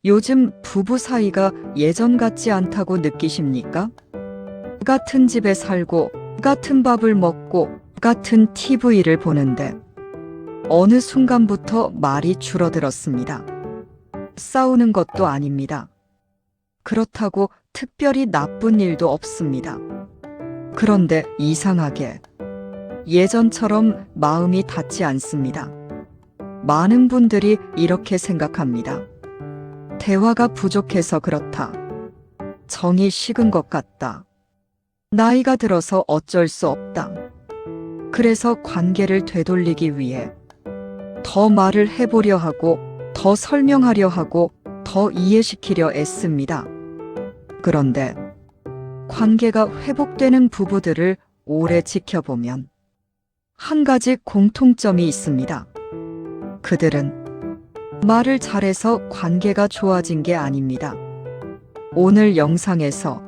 요즘 부부 사이가 예전 같지 않다고 느끼십니까? 같은 집에 살고, 같은 밥을 먹고, 같은 TV를 보는데, 어느 순간부터 말이 줄어들었습니다. 싸우는 것도 아닙니다. 그렇다고 특별히 나쁜 일도 없습니다. 그런데 이상하게 예전처럼 마음이 닿지 않습니다. 많은 분들이 이렇게 생각합니다. 대화가 부족해서 그렇다. 정이 식은 것 같다. 나이가 들어서 어쩔 수 없다. 그래서 관계를 되돌리기 위해 더 말을 해보려 하고, 더 설명하려 하고, 더 이해시키려 애씁니다. 그런데 관계가 회복되는 부부들을 오래 지켜보면 한 가지 공통점이 있습니다. 그들은 말을 잘해서 관계가 좋아진 게 아닙니다. 오늘 영상에서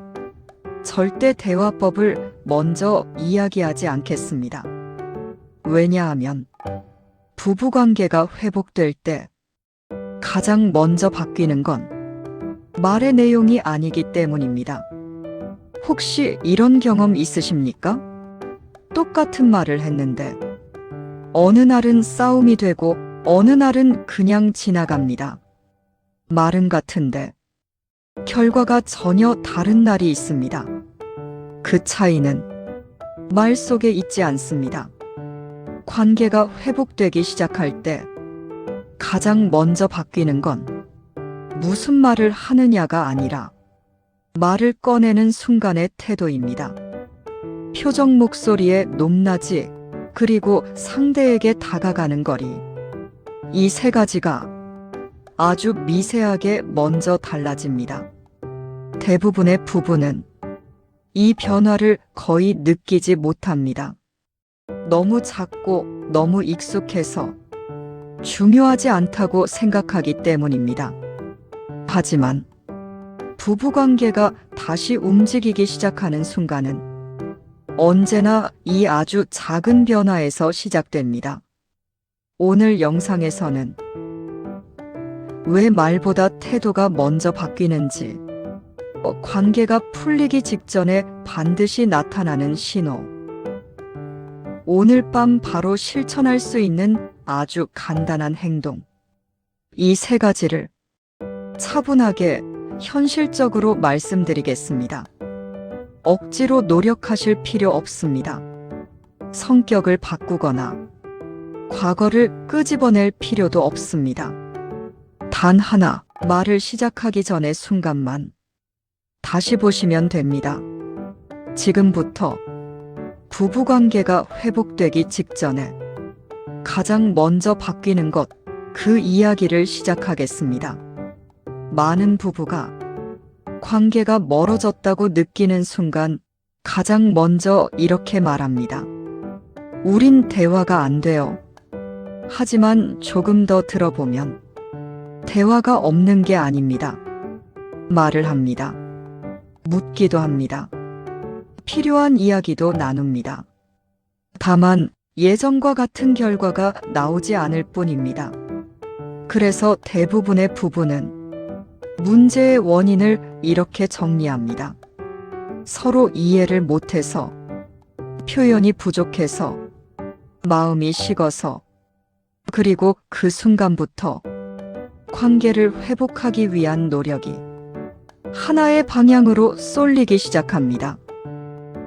절대 대화법을 먼저 이야기하지 않겠습니다. 왜냐하면 부부관계가 회복될 때 가장 먼저 바뀌는 건 말의 내용이 아니기 때문입니다. 혹시 이런 경험 있으십니까? 똑같은 말을 했는데 어느 날은 싸움이 되고 어느 날은 그냥 지나갑니다. 말은 같은데 결과가 전혀 다른 날이 있습니다. 그 차이는 말 속에 있지 않습니다. 관계가 회복되기 시작할 때 가장 먼저 바뀌는 건 무슨 말을 하느냐가 아니라 말을 꺼내는 순간의 태도입니다. 표정, 목소리의 높낮이, 그리고 상대에게 다가가는 거리. 이 세 가지가 아주 미세하게 먼저 달라집니다. 대부분의 부부는 이 변화를 거의 느끼지 못합니다. 너무 작고 너무 익숙해서 중요하지 않다고 생각하기 때문입니다. 하지만 부부관계가 다시 움직이기 시작하는 순간은 언제나 이 아주 작은 변화에서 시작됩니다. 오늘 영상에서는 왜 말보다 태도가 먼저 바뀌는지, 관계가 풀리기 직전에 반드시 나타나는 신호, 오늘 밤 바로 실천할 수 있는 아주 간단한 행동, 이 세 가지를 차분하게 현실적으로 말씀드리겠습니다. 억지로 노력하실 필요 없습니다. 성격을 바꾸거나 과거를 끄집어낼 필요도 없습니다. 단 하나, 말을 시작하기 전의 순간만 다시 보시면 됩니다. 지금부터 부부관계가 회복되기 직전에 가장 먼저 바뀌는 것, 그 이야기를 시작하겠습니다. 많은 부부가 관계가 멀어졌다고 느끼는 순간 가장 먼저 이렇게 말합니다. 우린 대화가 안 돼요. 하지만 조금 더 들어보면 대화가 없는 게 아닙니다. 말을 합니다. 묻기도 합니다. 필요한 이야기도 나눕니다. 다만 예전과 같은 결과가 나오지 않을 뿐입니다. 그래서 대부분의 부부는 문제의 원인을 이렇게 정리합니다. 서로 이해를 못해서, 표현이 부족해서, 마음이 식어서, 그리고 그 순간부터 관계를 회복하기 위한 노력이 하나의 방향으로 쏠리기 시작합니다.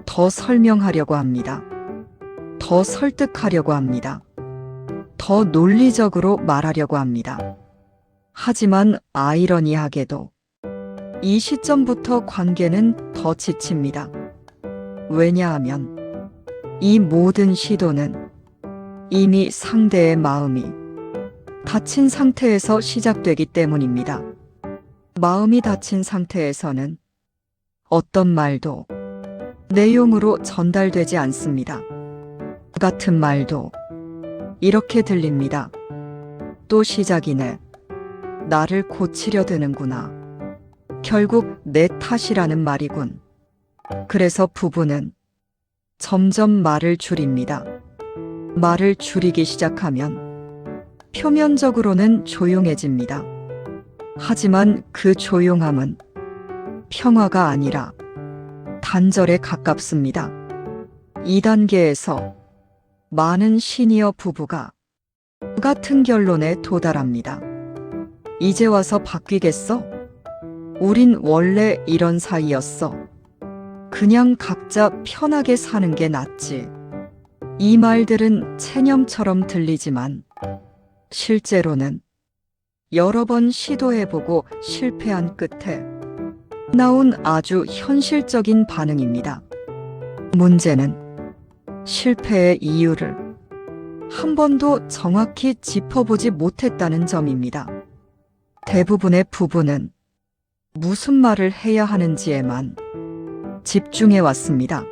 더 설명하려고 합니다. 더 설득하려고 합니다. 더 논리적으로 말하려고 합니다. 하지만 아이러니하게도 이 시점부터 관계는 더 지칩니다. 왜냐하면 이 모든 시도는 이미 상대의 마음이 다친 상태에서 시작되기 때문입니다. 마음이 다친 상태에서는 어떤 말도 내용으로 전달되지 않습니다. 같은 말도 이렇게 들립니다. 또 시작이네. 나를 고치려 드는구나. 결국 내 탓이라는 말이군. 그래서 부부는 점점 말을 줄입니다. 말을 줄이기 시작하면 표면적으로는 조용해집니다. 하지만 그 조용함은 평화가 아니라 단절에 가깝습니다. 2단계에서 많은 시니어 부부가 같은 결론에 도달합니다. 이제 와서 바뀌겠어? 우린 원래 이런 사이였어. 그냥 각자 편하게 사는 게 낫지. 이 말들은 체념처럼 들리지만 실제로는 여러 번 시도해보고 실패한 끝에 나온 아주 현실적인 반응입니다. 문제는 실패의 이유를 한 번도 정확히 짚어보지 못했다는 점입니다. 대부분의 부부는 무슨 말을 해야 하는지에만 집중해 왔습니다.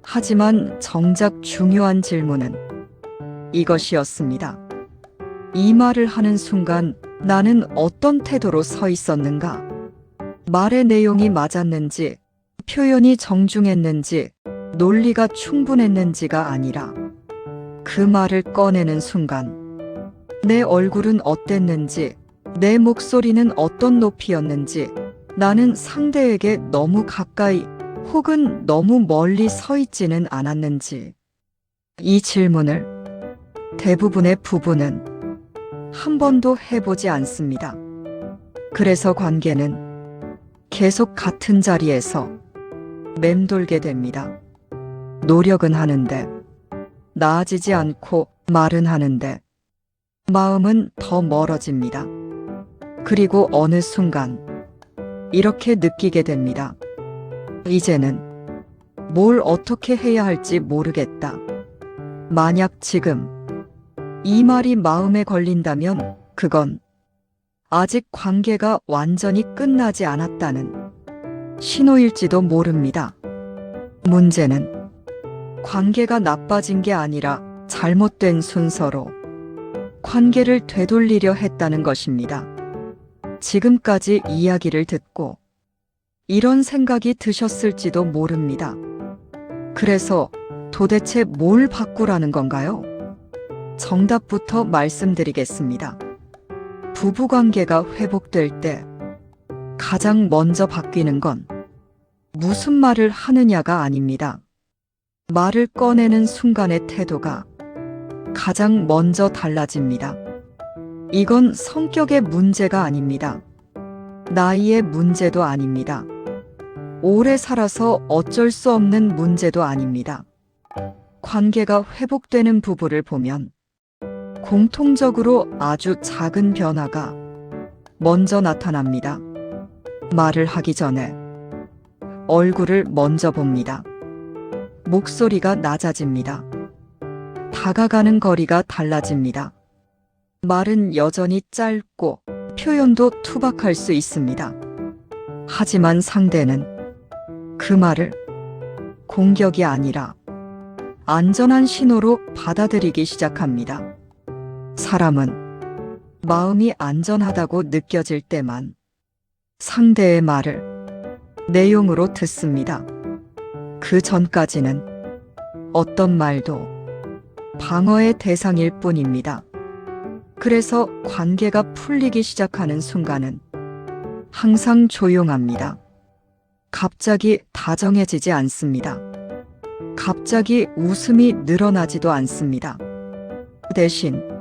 하지만 정작 중요한 질문은 이것이었습니다. 이 말을 하는 순간 나는 어떤 태도로 서 있었는가? 말의 내용이 맞았는지, 표현이 정중했는지, 논리가 충분했는지가 아니라 그 말을 꺼내는 순간 내 얼굴은 어땠는지, 내 목소리는 어떤 높이였는지, 나는 상대에게 너무 가까이 혹은 너무 멀리 서 있지는 않았는지. 이 질문을 대부분의 부부는 한 번도 해보지 않습니다. 그래서 관계는 계속 같은 자리에서 맴돌게 됩니다. 노력은 하는데, 나아지지 않고 말은 하는데, 마음은 더 멀어집니다. 그리고 어느 순간 이렇게 느끼게 됩니다. 이제는 뭘 어떻게 해야 할지 모르겠다. 만약 지금 이 말이 마음에 걸린다면 그건 아직 관계가 완전히 끝나지 않았다는 신호일지도 모릅니다. 문제는 관계가 나빠진 게 아니라 잘못된 순서로 관계를 되돌리려 했다는 것입니다. 지금까지 이야기를 듣고 이런 생각이 드셨을지도 모릅니다. 그래서 도대체 뭘 바꾸라는 건가요? 정답부터 말씀드리겠습니다. 부부관계가 회복될 때 가장 먼저 바뀌는 건 무슨 말을 하느냐가 아닙니다. 말을 꺼내는 순간의 태도가 가장 먼저 달라집니다. 이건 성격의 문제가 아닙니다. 나이의 문제도 아닙니다. 오래 살아서 어쩔 수 없는 문제도 아닙니다. 관계가 회복되는 부부를 보면 공통적으로 아주 작은 변화가 먼저 나타납니다. 말을 하기 전에 얼굴을 먼저 봅니다. 목소리가 낮아집니다. 다가가는 거리가 달라집니다. 말은 여전히 짧고 표현도 투박할 수 있습니다. 하지만 상대는 그 말을 공격이 아니라 안전한 신호로 받아들이기 시작합니다. 사람은 마음이 안전하다고 느껴질 때만 상대의 말을 내용으로 듣습니다. 그 전까지는 어떤 말도 방어의 대상일 뿐입니다. 그래서 관계가 풀리기 시작하는 순간은 항상 조용합니다. 갑자기 다정해지지 않습니다. 갑자기 웃음이 늘어나지도 않습니다. 대신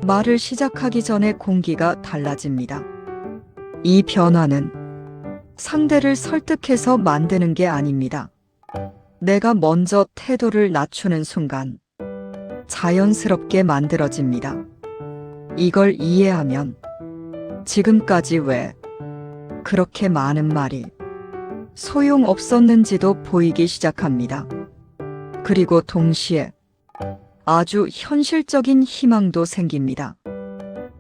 말을 시작하기 전에 공기가 달라집니다. 이 변화는 상대를 설득해서 만드는 게 아닙니다. 내가 먼저 태도를 낮추는 순간 자연스럽게 만들어집니다. 이걸 이해하면 지금까지 왜 그렇게 많은 말이 소용없었는지도 보이기 시작합니다. 그리고 동시에 아주 현실적인 희망도 생깁니다.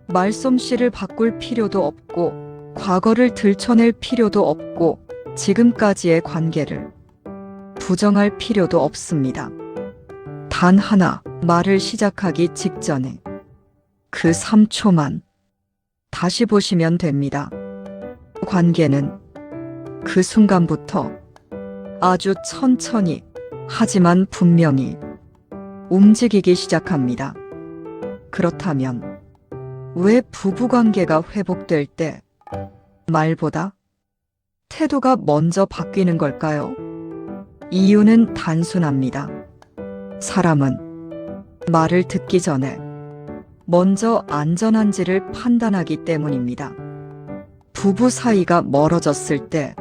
말솜씨를 바꿀 필요도 없고 과거를 들춰낼 필요도 없고 지금까지의 관계를 부정할 필요도 없습니다. 단 하나, 말을 시작하기 직전에 그 3초만 다시 보시면 됩니다. 관계는 그 순간부터 아주 천천히 하지만 분명히 움직이기 시작합니다. 그렇다면 왜 부부관계가 회복될 때 말보다 태도가 먼저 바뀌는 걸까요? 이유는 단순합니다. 사람은 말을 듣기 전에 먼저 안전한지를 판단하기 때문입니다. 부부 사이가 멀어졌을 때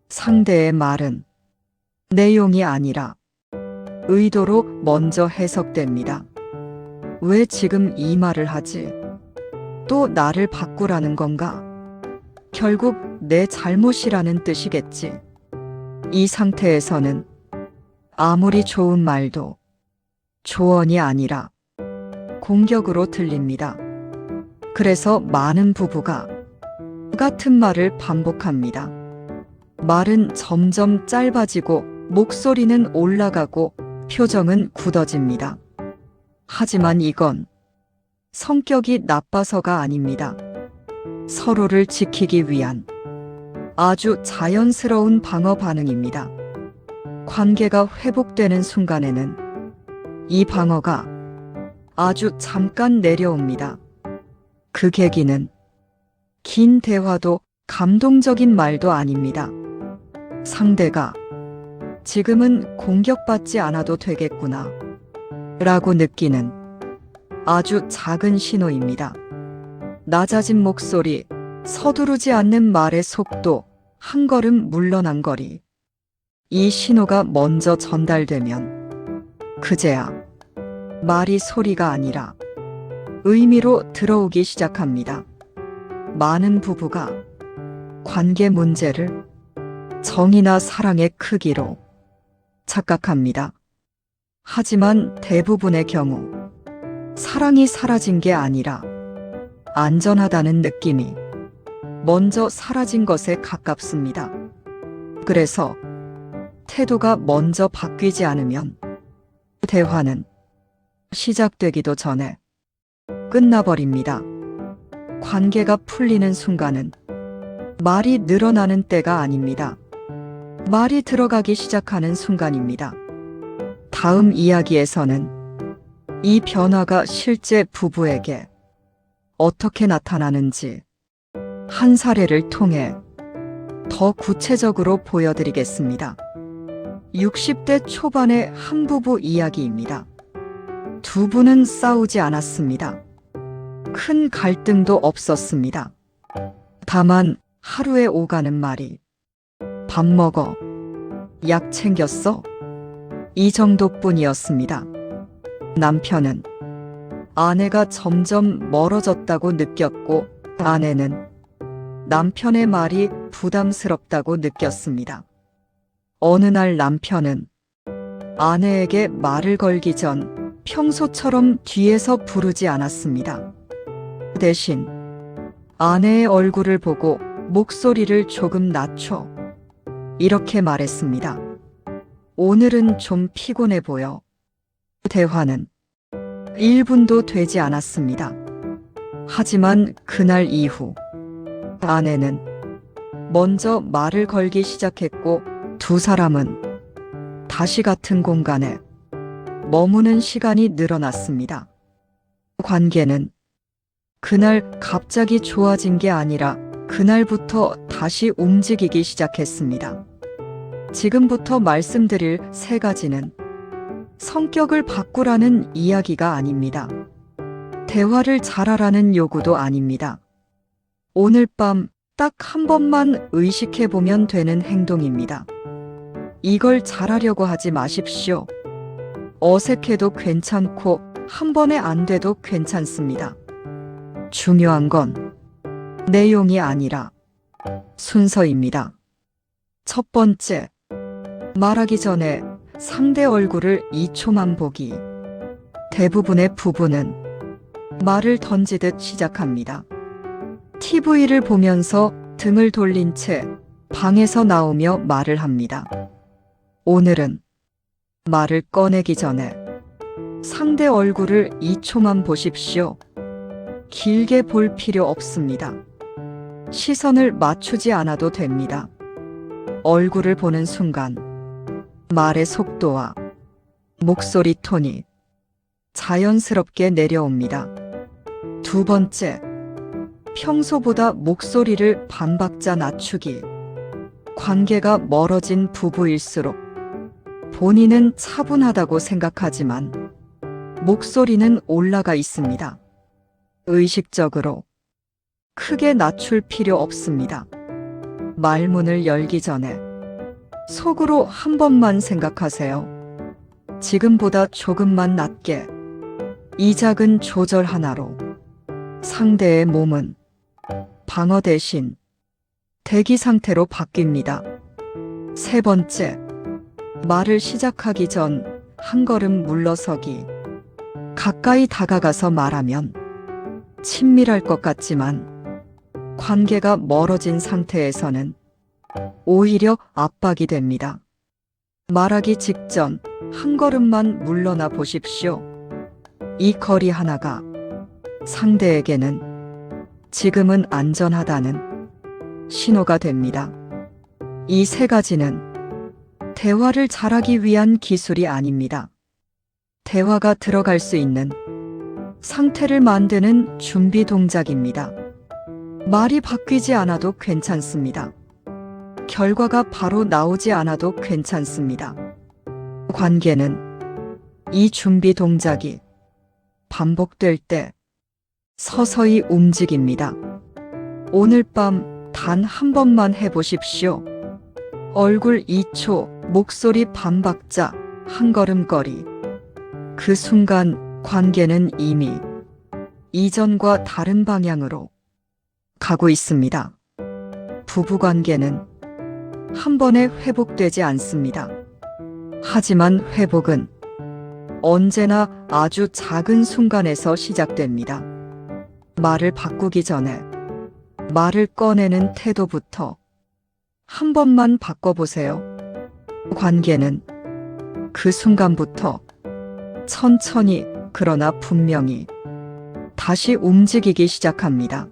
상대의 말은 내용이 아니라 의도로 먼저 해석됩니다. 왜 지금 이 말을 하지? 또 나를 바꾸라는 건가? 결국 내 잘못이라는 뜻이겠지. 이 상태에서는 아무리 좋은 말도 조언이 아니라 공격으로 들립니다. 그래서 많은 부부가 같은 말을 반복합니다. 말은 점점 짧아지고 목소리는 올라가고 표정은 굳어집니다. 하지만 이건 성격이 나빠서가 아닙니다. 서로를 지키기 위한 아주 자연스러운 방어 반응입니다. 관계가 회복되는 순간에는 이 방어가 아주 잠깐 내려옵니다. 그 계기는 긴 대화도 감동적인 말도 아닙니다. 상대가 지금은 공격받지 않아도 되겠구나 라고 느끼는 아주 작은 신호입니다. 낮아진 목소리, 서두르지 않는 말의 속도, 한 걸음 물러난 거리. 이 신호가 먼저 전달되면 그제야 말이 소리가 아니라 의미로 들어오기 시작합니다. 많은 부부가 관계 문제를 정이나 사랑의 크기로 착각합니다. 하지만 대부분의 경우 사랑이 사라진 게 아니라 안전하다는 느낌이 먼저 사라진 것에 가깝습니다. 그래서 태도가 먼저 바뀌지 않으면 대화는 시작되기도 전에 끝나버립니다. 관계가 풀리는 순간은 말이 늘어나는 때가 아닙니다. 말이 들어가기 시작하는 순간입니다. 다음 이야기에서는 이 변화가 실제 부부에게 어떻게 나타나는지 한 사례를 통해 더 구체적으로 보여드리겠습니다. 60대 초반의 한 부부 이야기입니다. 두 분은 싸우지 않았습니다. 큰 갈등도 없었습니다. 다만 하루에 오가는 말이 밥 먹어, 약 챙겼어? 이 정도뿐이었습니다. 남편은 아내가 점점 멀어졌다고 느꼈고 아내는 남편의 말이 부담스럽다고 느꼈습니다. 어느 날 남편은 아내에게 말을 걸기 전 평소처럼 뒤에서 부르지 않았습니다. 대신 아내의 얼굴을 보고 목소리를 조금 낮춰 이렇게 말했습니다. 오늘은 좀 피곤해 보여. 대화는 1분도 되지 않았습니다. 하지만 그날 이후 아내는 먼저 말을 걸기 시작했고 두 사람은 다시 같은 공간에 머무는 시간이 늘어났습니다. 관계는 그날 갑자기 좋아진 게 아니라 그날부터 다시 움직이기 시작했습니다. 지금부터 말씀드릴 세 가지는 성격을 바꾸라는 이야기가 아닙니다. 대화를 잘하라는 요구도 아닙니다. 오늘 밤 딱 한 번만 의식해보면 되는 행동입니다. 이걸 잘하려고 하지 마십시오. 어색해도 괜찮고 한 번에 안 돼도 괜찮습니다. 중요한 건 내용이 아니라 순서입니다. 첫 번째, 말하기 전에 상대 얼굴을 2초만 보기. 대부분의 부부는 말을 던지듯 시작합니다. TV를 보면서 등을 돌린 채 방에서 나오며 말을 합니다. 오늘은 말을 꺼내기 전에 상대 얼굴을 2초만 보십시오. 길게 볼 필요 없습니다. 시선을 맞추지 않아도 됩니다. 얼굴을 보는 순간 말의 속도와 목소리 톤이 자연스럽게 내려옵니다. 두 번째, 평소보다 목소리를 반박자 낮추기. 관계가 멀어진 부부일수록 본인은 차분하다고 생각하지만 목소리는 올라가 있습니다. 의식적으로 크게 낮출 필요 없습니다. 말문을 열기 전에 속으로 한 번만 생각하세요. 지금보다 조금만 낮게. 이 작은 조절 하나로 상대의 몸은 방어 대신 대기 상태로 바뀝니다. 세 번째, 말을 시작하기 전 한 걸음 물러서기. 가까이 다가가서 말하면 친밀할 것 같지만 관계가 멀어진 상태에서는 오히려 압박이 됩니다. 말하기 직전 한 걸음만 물러나 보십시오. 이 거리 하나가 상대에게는 지금은 안전하다는 신호가 됩니다. 이 세 가지는 대화를 잘하기 위한 기술이 아닙니다. 대화가 들어갈 수 있는 상태를 만드는 준비 동작입니다. 말이 바뀌지 않아도 괜찮습니다. 결과가 바로 나오지 않아도 괜찮습니다. 관계는 이 준비 동작이 반복될 때 서서히 움직입니다. 오늘 밤 단 한 번만 해보십시오. 얼굴 2초, 목소리 반박자, 한 걸음거리. 그 순간 관계는 이미 이전과 다른 방향으로 가고 있습니다. 부부관계는 한 번에 회복되지 않습니다. 하지만 회복은 언제나 아주 작은 순간에서 시작됩니다. 말을 바꾸기 전에 말을 꺼내는 태도부터 한 번만 바꿔보세요. 관계는 그 순간부터 천천히 그러나 분명히 다시 움직이기 시작합니다.